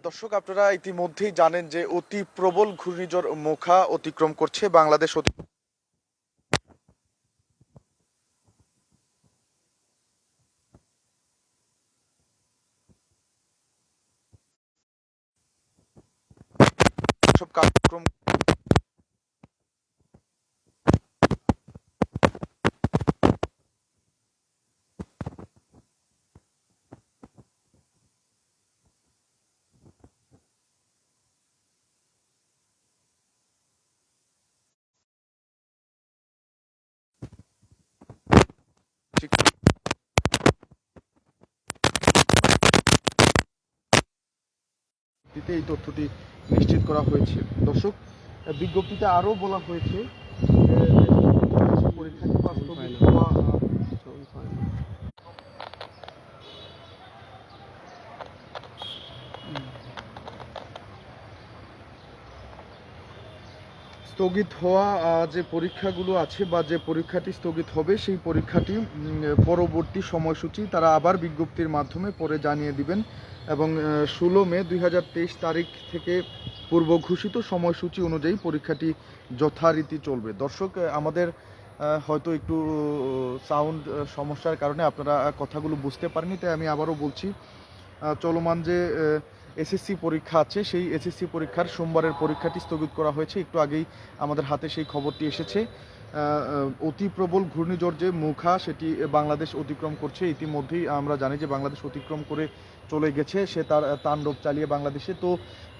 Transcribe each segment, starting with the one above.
দর্শক, আপনারা ইতিমধ্যেই জানেন যে অতি প্রবল ঘূর্ণিঝড় মোখা অতিক্রম করছে বাংলাদেশ। সব কার্যক্রম দিতে এই তথ্যটি নিশ্চিত করা হয়েছে। দর্শক, বিজ্ঞপ্তিতে আরও বলা হয়েছে পরীক্ষাটি বাস্তবিক হওয়া স্থগিত হওয়া যে পরীক্ষাগুলো আছে বা যে পরীক্ষাটি স্থগিত হবে সেই পরীক্ষাটি পরবর্তী সময়সূচি তারা আবার বিজ্ঞপ্তির মাধ্যমে পরে জানিয়ে দিবেন এবং 16 মে 2023 তারিখ থেকে পূর্ব ঘোষিত সময়সূচি অনুযায়ী পরীক্ষাটি যথারীতি চলবে। দর্শক, আমাদের হয়তো একটু সাউন্ড সমস্যার কারণে আপনারা কথাগুলো বুঝতে পারেননি, তাই আমি আবারও বলছি। চলমান যে এসএসসি পরীক্ষা আছে সেই এসএসসি পরীক্ষার সোমবারের পরীক্ষাটি স্থগিত করা হয়েছে। একটু আগেই আমাদের হাতে সেই খবরটি এসেছে। অতি প্রবল ঘূর্ণিঝড় যে মোখা সেটি বাংলাদেশ অতিক্রম করছে। ইতিমধ্যেই আমরা জানি যে বাংলাদেশ অতিক্রম করে চলে গেছে, সে তার তাণ্ডব চালিয়ে বাংলাদেশে। তো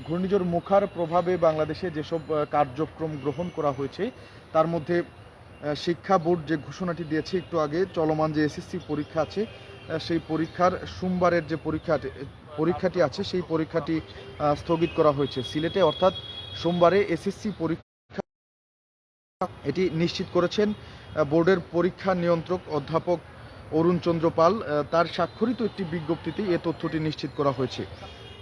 ঘূর্ণিঝড় মোখার প্রভাবে বাংলাদেশে যেসব কার্যক্রম গ্রহণ করা হয়েছে তার মধ্যে শিক্ষা বোর্ড যে ঘোষণাটি দিয়েছে একটু আগে, চলমান যে এসএসসি পরীক্ষা আছে সেই পরীক্ষার সোমবারের যে পরীক্ষাটি আছে সেই পরীক্ষাটি স্থগিত করা হয়েছে সিলেটে। অর্থাৎ সোমবারে এসএসসি পরীক্ষা এটি নিশ্চিত করেছেন বোর্ডের পরীক্ষা নিয়ন্ত্রক অধ্যাপক অরুণ চন্দ্র পাল। তার স্বাক্ষরিত একটি বিজ্ঞপ্তিতে এ তথ্যটি নিশ্চিত করা হয়েছে।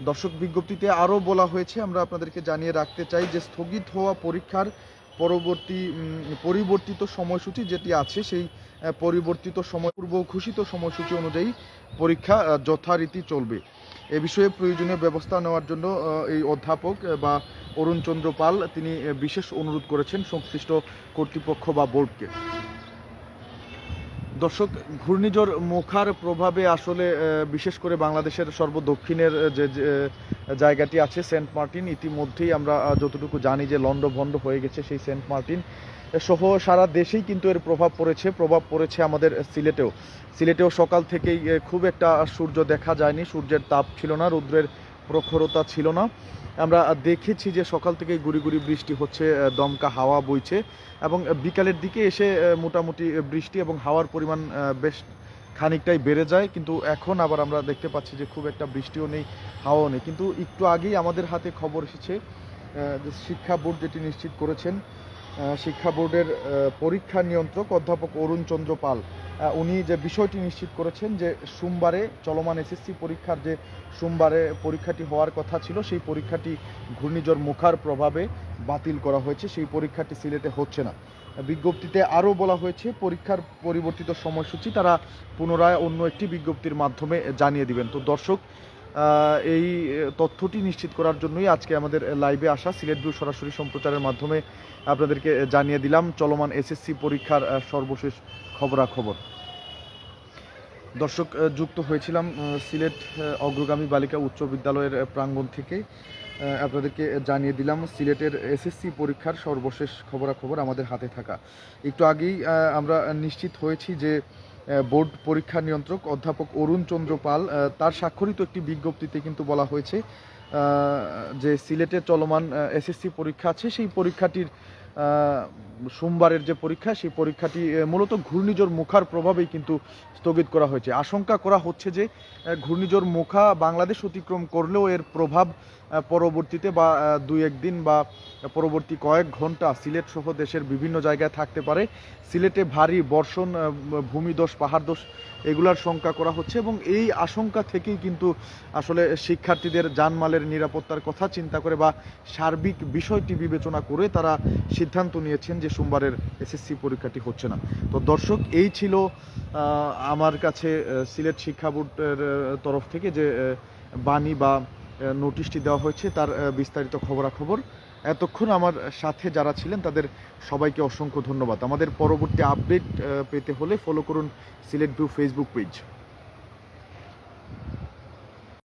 দর্শক, বিজ্ঞপ্তিতে আরও বলা হয়েছে, আমরা আপনাদেরকে জানিয়ে রাখতে চাই যে স্থগিত হওয়া পরীক্ষার পরিবর্তিত সময়সূচি যেটি আছে সেই পরিবর্তিত পূর্ব ঘোষিত সময়সূচি অনুযায়ী পরীক্ষা যথারীতি চলবে। এ বিষয়ে প্রয়োজনীয় ব্যবস্থা নেওয়ার জন্য এই অধ্যাপক বা অরুণ চন্দ্র পাল তিনি বিশেষ অনুরোধ করেছেন সংশ্লিষ্ট কর্তৃপক্ষ বা বোর্ডকে। দর্শক, ঘূর্ণিঝড় মোখার প্রভাবে আসলে বিশেষ করে বাংলাদেশের সর্বদক্ষিণের যে জায়গাটি আছে সেন্ট মার্টিন, ইতিমধ্যেই আমরা যতটুকু জানি যে লন্ডভন্ড হয়ে গেছে সেই সেন্ট মার্টিন সহ সারা দেশেই কিন্তু এর প্রভাব পড়েছে আমাদের সিলেটেও সকাল থেকেই খুব একটা সূর্য দেখা যায়নি, সূর্যের তাপ ছিল না, রৌদ্রের প্রখরতা ছিল না। আমরা দেখেছি যে সকাল থেকেই গুড়ি গুড়ি বৃষ্টি হচ্ছে, দমকা হাওয়া বইছে এবং বিকালের দিকে এসে মোটামুটি বৃষ্টি এবং হাওয়ার পরিমাণ বেশ খানিকটাই বেড়ে যায়। কিন্তু এখন আবার আমরা দেখতে পাচ্ছি যে খুব একটা বৃষ্টিও নেই, হাওয়াও নেই। কিন্তু একটু আগেই আমাদের হাতে খবর এসেছে যে শিক্ষা বোর্ড যেটি নিশ্চিত করেছেন, শিক্ষা বোর্ডের পরীক্ষা নিয়ন্ত্রক অধ্যাপক অরুণ চন্দ্র পাল উনি যে বিষয়টি নিশ্চিত করেছেন যে সোমবারে চলমান এসএসসি পরীক্ষার যে সোমবারে পরীক্ষাটি হওয়ার কথা ছিল সেই পরীক্ষাটি ঘূর্ণিঝড় মোখার প্রভাবে বাতিল করা হয়েছে, সেই পরীক্ষাটি সিলেটে হচ্ছে না। বিজ্ঞপ্তিতে আরও বলা হয়েছে পরীক্ষার পরিবর্তিত সময়সূচি তারা পুনরায় অন্য একটি বিজ্ঞপ্তির মাধ্যমে জানিয়ে দিবেন। তো দর্শক, এই তথ্যটি নিশ্চিত করার জন্যই আজকে আমাদের লাইভে আসা, সিলেট ভিউ সরাসরি সম্প্রচারের মাধ্যমে আপনাদেরকে জানিয়ে দিলাম চলমান এসএসসি পরীক্ষার সর্বশেষ খবরাখবর। দর্শক, যুক্ত হয়েছিলাম সিলেট অগ্রগামী বালিকা উচ্চ বিদ্যালয়ের প্রাঙ্গণ থেকে। আপনাদেরকে জানিয়ে দিলাম সিলেটের এসএসসি পরীক্ষার সর্বশেষ খবরাখবর আমাদের হাতে থাকা। একটু আগেই আমরা নিশ্চিত হয়েছি যে বোর্ড পরীক্ষা নিয়ন্ত্রক অধ্যাপক অরুণ চন্দ্র পাল তার স্বাক্ষরিত একটি বিজ্ঞপ্তিতে কিন্তু বলা হয়েছে যে সিলেটে চলমান এসএসসি পরীক্ষা আছে সেই পরীক্ষাটির সোমবারের যে পরীক্ষা সেই পরীক্ষাটি মূলত ঘূর্ণিঝড় মোখার প্রভাবেই কিন্তু স্থগিত করা হয়েছে। আশঙ্কা করা হচ্ছে যে ঘূর্ণিঝড় মোখা বাংলাদেশ অতিক্রম করলেও এর প্রভাব পরবর্তীতে বা দুই একদিন বা পরবর্তী কয়েক ঘন্টা সিলেট সহ দেশের বিভিন্ন জায়গায় থাকতে পারে। সিলেটে ভারী বর্ষণ, ভূমিধস, পাহাড়ধস এগুলার শঙ্কা করা হচ্ছে এবং এই আশঙ্কা থেকেই কিন্তু আসলে শিক্ষার্থীদের জানমালের নিরাপত্তার কথা চিন্তা করে বা সার্বিক বিষয়টি বিবেচনা করে তারা সিদ্ধান্ত নিয়েছেন যে সোমবারের এসএসসি পরীক্ষাটি হচ্ছে না। তো দর্শক, এই ছিল আমার কাছে সিলেট শিক্ষা বোর্ডের তরফ থেকে যে বাণী বা নোটিশটি দেওয়া হয়েছে তার বিস্তারিত খবরাখবর। এতক্ষণ আমার সাথে যারা ছিলেন তাদের সবাইকে অসংখ্য ধন্যবাদ। আমাদের পরবর্তী আপডেট পেতে হলে ফলো করুন সিলেট ভিউ ফেসবুক পেজ।